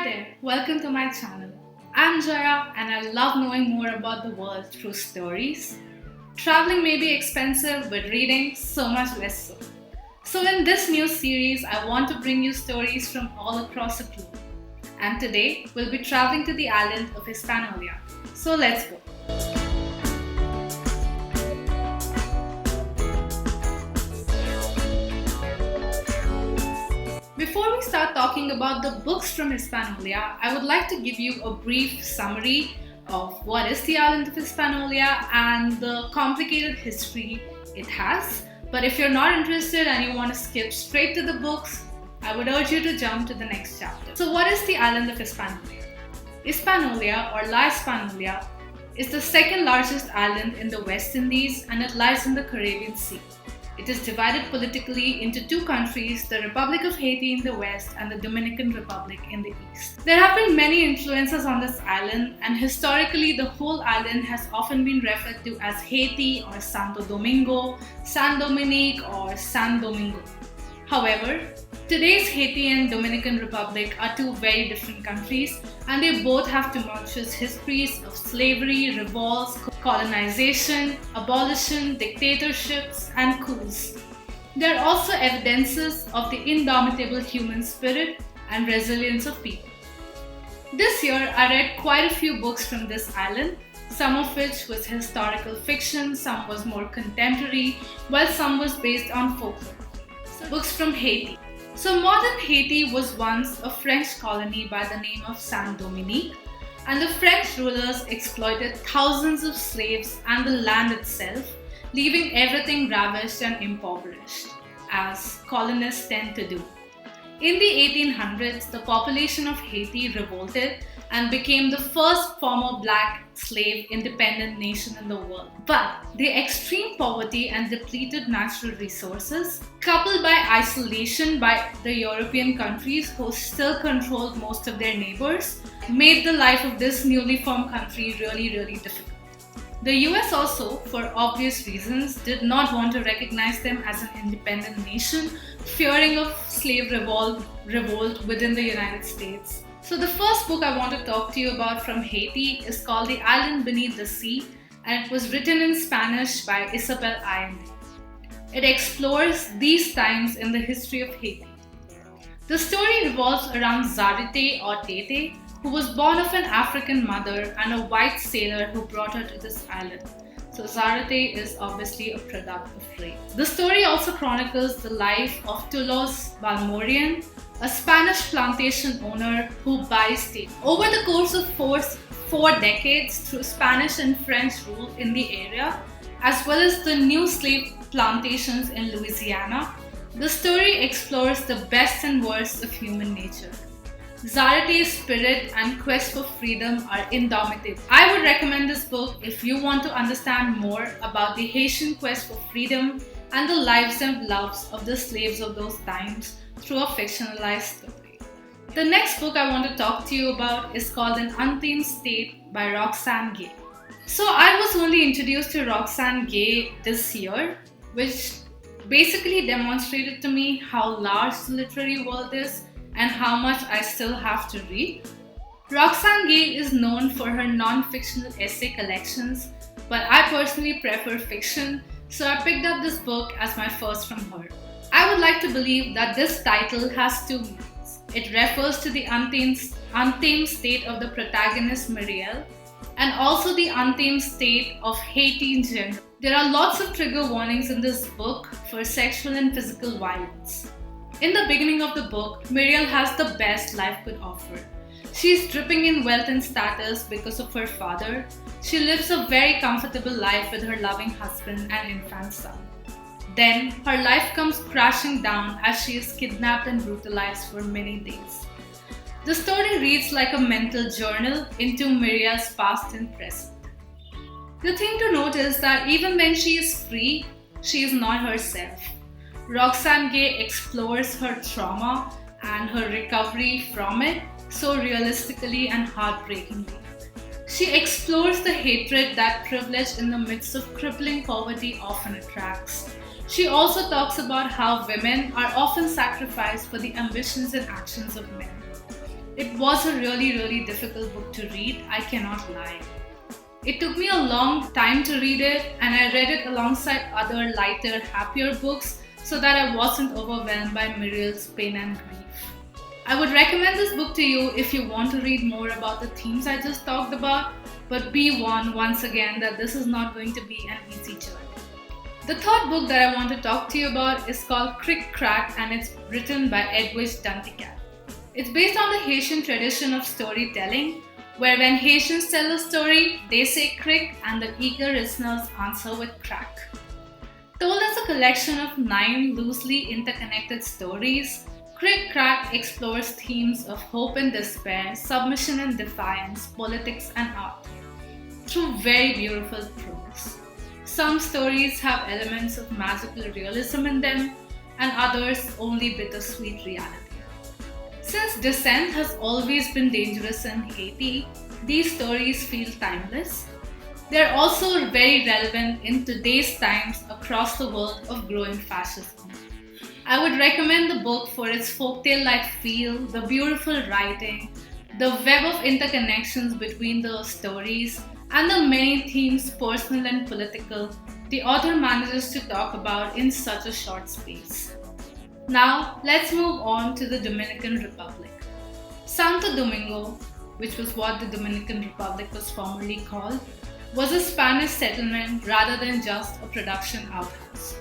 Hi there, welcome to my channel. I'm Jaya and I love knowing more about the world through stories. Traveling may be expensive, but reading so much less so. So in this new series, I want to bring you stories from all across the globe. And today, we'll be traveling to the island of Hispaniola. So let's go. Before we start talking about the books from Hispaniola, I would like to give you a brief summary of what is the island of Hispaniola and the complicated history it has. But if you're not interested and you want to skip straight to the books, I would urge you to jump to the next chapter. So what is the island of Hispaniola? Hispaniola or La Hispaniola is the second largest island in the West Indies and it lies in the Caribbean Sea. It is divided politically into two countries, the Republic of Haiti in the west and the Dominican Republic in the east. There have been many influences on this island, and historically the whole island has often been referred to as Haiti or Santo Domingo, San Dominique or San Domingo. However, today's Haiti and Dominican Republic are two very different countries and they both have tumultuous histories of slavery, revolts, colonization, abolition, dictatorships, and coups. There are also evidences of the indomitable human spirit and resilience of people. This year, I read quite a few books from this island, some of which was historical fiction, some was more contemporary, while some was based on folklore. Books from Haiti. So modern Haiti was once a French colony by the name of Saint Dominique, and the French rulers exploited thousands of slaves and the land itself, leaving everything ravished and impoverished, as colonists tend to do. In the 1800s, the population of Haiti revolted and became the first former black slave independent nation in the world. But the extreme poverty and depleted natural resources, coupled by isolation by the European countries who still controlled most of their neighbors, made the life of this newly formed country really difficult. The US also, for obvious reasons, did not want to recognize them as an independent nation, fearing of slave revolt within the United States. So the first book I want to talk to you about from Haiti is called The Island Beneath the Sea, and it was written in Spanish by Isabel Allende. It explores these times in the history of Haiti. The story revolves around Zarate or Tete, who was born of an African mother and a white sailor who brought her to this island. So Zarate is obviously a product of rape. The story also chronicles the life of Toulouse Balmorian, a Spanish plantation owner who buys Tete. Over the course of four decades, through Spanish and French rule in the area, as well as the new slave plantations in Louisiana, the story explores the best and worst of human nature. Zarate's spirit and quest for freedom are indomitable. I would recommend this book if you want to understand more about the Haitian quest for freedom and the lives and loves of the slaves of those times through a fictionalized story. The next book I want to talk to you about is called An Untamed State by Roxane. So I was only introduced to Roxane this year, which basically demonstrated to me how large the literary world is and how much I still have to read. Roxane is known for her non-fictional essay collections, but I personally prefer fiction, so I picked up this book as my first from her. I would like to believe that this title has two meanings. It refers to the untamed state of the protagonist Muriel, and also the untamed state of Haiti in general. There are lots of trigger warnings in this book for sexual and physical violence. In the beginning of the book, Muriel has the best life could offer. She is dripping in wealth and status because of her father. She lives a very comfortable life with her loving husband and infant son. Then, her life comes crashing down as she is kidnapped and brutalized for many days. The story reads like a mental journal into Muriel's past and present. The thing to note is that even when she is free, she is not herself. Roxane explores her trauma and her recovery from it so realistically and heartbreakingly. She explores the hatred that privilege in the midst of crippling poverty often attracts. She also talks about how women are often sacrificed for the ambitions and actions of men. It was a really difficult book to read, I cannot lie. It took me a long time to read it, and I read it alongside other lighter, happier books so that I wasn't overwhelmed by Muriel's pain and grief. I would recommend this book to you if you want to read more about the themes I just talked about, but be warned once again that this is not going to be an easy journey. The third book that I want to talk to you about is called Krik, Krak, and it's written by Edwidge Danticat. It's based on the Haitian tradition of storytelling, where when Haitians tell a story, they say Krik and the eager listeners answer with Krak. Told as a collection of 9 loosely interconnected stories, Krik Krak explores themes of hope and despair, submission and defiance, politics and art, through very beautiful prose. Some stories have elements of magical realism in them, and others only bittersweet reality. Since dissent has always been dangerous in Haiti, these stories feel timeless. They are also very relevant in today's times across the world of growing fascism. I would recommend the book for its folktale-like feel, the beautiful writing, the web of interconnections between the stories, and the many themes, personal and political, the author manages to talk about in such a short space. Now, let's move on to the Dominican Republic. Santo Domingo, which was what the Dominican Republic was formerly called, was a Spanish settlement rather than just a production outhouse.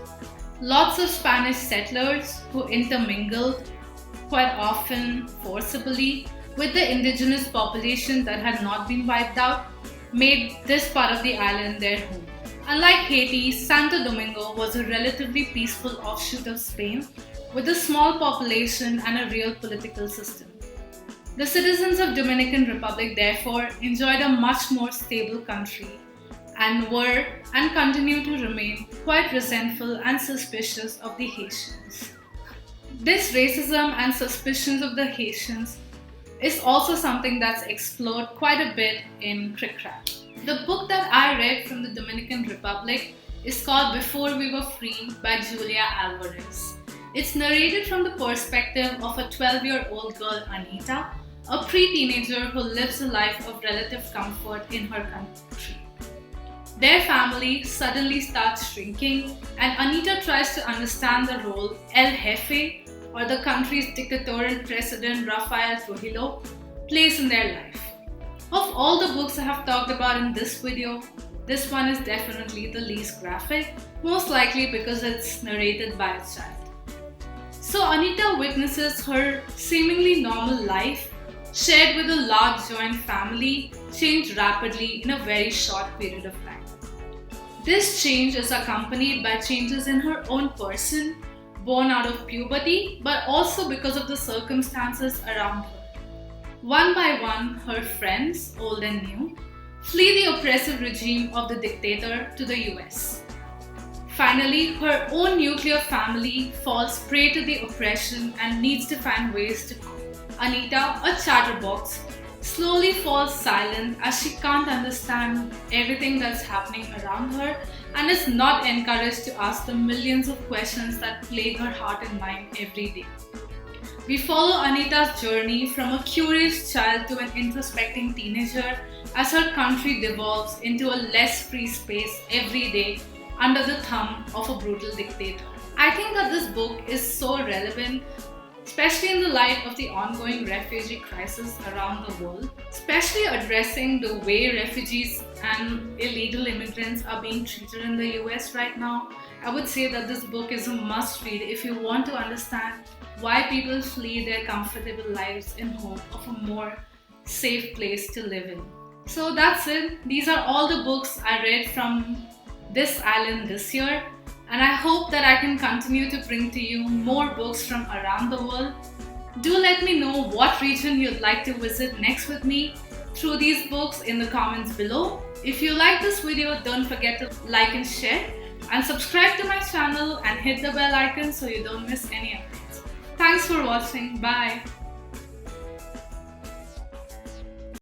Lots of Spanish settlers who intermingled, quite often forcibly, with the indigenous population that had not been wiped out, made this part of the island their home. Unlike Haiti, Santo Domingo was a relatively peaceful offshoot of Spain, with a small population and a real political system. The citizens of Dominican Republic therefore enjoyed a much more stable country and were and continue to remain quite resentful and suspicious of the Haitians. This racism and suspicions of the Haitians is also something that's explored quite a bit in Krik. The book that I read from the Dominican Republic is called Before We Were Free by Julia Alvarez. It's narrated from the perspective of a 12-year-old girl, Anita, a pre-teenager who lives a life of relative comfort in her country. Their family suddenly starts shrinking, and Anita tries to understand the role El Jefe, or the country's dictatorial president Rafael Trujillo, plays in their life. Of all the books I have talked about in this video, this one is definitely the least graphic, most likely because it's narrated by a child. So Anita witnesses her seemingly normal life, shared with a large joint family, change rapidly in a very short period of time. This change is accompanied by changes in her own person, born out of puberty, but also because of the circumstances around her. One by one, her friends, old and new, flee the oppressive regime of the dictator to the US. Finally, her own nuclear family falls prey to the oppression and needs to find ways to cope. Anita, a chatterbox, slowly falls silent as she can't understand everything that's happening around her and is not encouraged to ask the millions of questions that plague her heart and mind every day. We follow Anita's journey from a curious child to an introspecting teenager as her country devolves into a less free space every day under the thumb of a brutal dictator. I think that this book is so relevant, especially in the light of the ongoing refugee crisis around the world, especially addressing the way refugees and illegal immigrants are being treated in the US right now. I would say that this book is a must read if you want to understand why people flee their comfortable lives in hope of a more safe place to live in. So that's it. These are all the books I read from this island this year, and I hope that I can continue to bring to you more books from around the world. Do let me know what region you'd like to visit next with me through these books in the comments below. If you like this video, don't forget to like and share, and subscribe to my channel and hit the bell icon so you don't miss any updates. Thanks for watching. Bye.